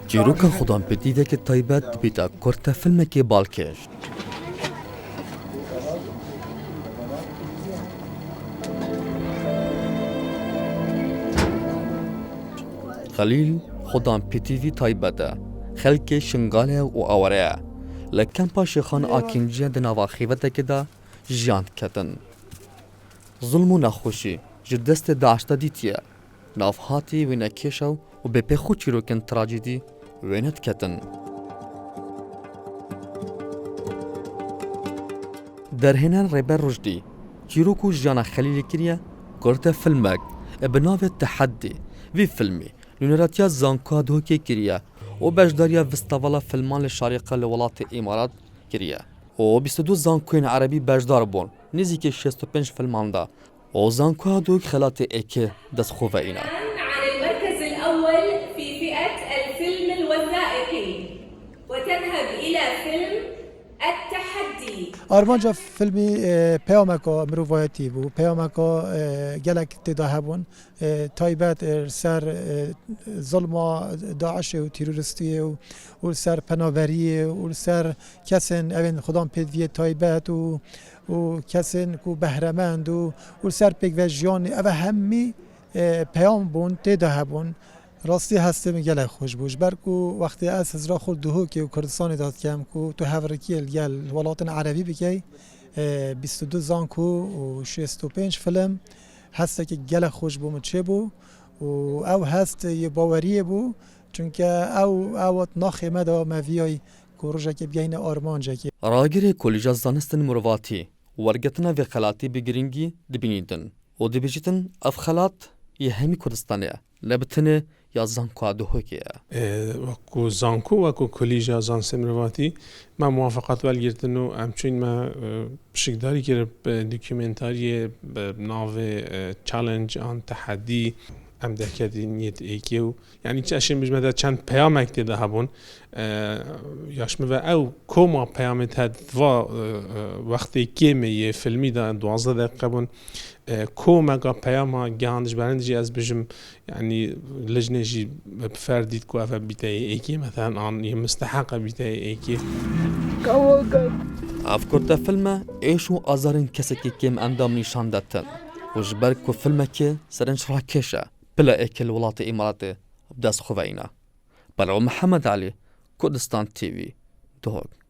چیروکا خودم پدیده که تایبت بیتا کرتا فیلم که بالکش خلیل خودم پدیدی تایبته خلک شنگاله و آوره لکن پاش خان آکینجی دنوا خیوته که دا جیاند کتن ظلم و نخوشی جدست داشته دیتیه نافهاتی و نکیشو و به پخو چیروکن تراجیدی وینت کتن در هنان ریبر رجدی چیروکو جانا خلیل کریه کرده فیلمک بناو تحدی وی فیلمی لونراتیا زانکا دوکی کریه و بجداریا وستاوالا فیلمان لشارقه لولات امارات کریه و 22 زانکوین عربی بجدار بون نزی که 65 فیلمان دا و زانکا دوک خلات ایکه دست خوفه اینا على المركز الأول في فئة الفيلم الوثائقي وتذهب إلى فيلم التحدي. آرمانجا فیلمی پیامکا مروایتی بو پیامکا گلک تداها بون تایبت سر ظلم داعش و تروریستی و سر پناوری و سر کسن اوین خدام پیدوی تایبت و کسن کو بهرمند و سر پیک و جیان او همی پیام بون تداها بون راستی هستم گله خوش بوش برکو وقتی از هزرا خود دوه که کردستان داد کم کو تو هفرکیل گل ولاتن عربی بکی 22 زانکو و 65 فیلم هسته که گله خوش بوم چه بو و او هست یه باوریه بو چونکه او ناخی مدا مویای کروژه که بیاین آرمانجه که راگر کلیجا زانستن مرواتی ورگتنا و خلاتی بگرینگی دبینیدن و دبیجتن اف خلات یه همی کردستانه لبتنه یا زانکو دوه که وکو زانکو وکو کلیجا زانست مرواتی ما موافقت والگیرتن و همچنین ما شکداری که دوکیومنتاری ناو چالنج آن تحدی ام دکردی نیت ایکیو یعنی چه اشین بجمده چند پیامک دیده هبون یاشمه و او کوما پیامت هد و وقتی که یه فیلمی دا 12 دقیقه بون کوما پیاما گاندش برندجی از بجم یعنی لجنجی بفردید کو اف بیتای ایکی مثلا آن یه مستحق بیتای ایکی افکرتا فیلم ایشو آزارن کسی که کم اندام نشان دادن و جبر کو فیلم که سرنش را کشه بلا اکل ولات امارات بدست خواینا برای محمد علی کردستان تیوی دوگ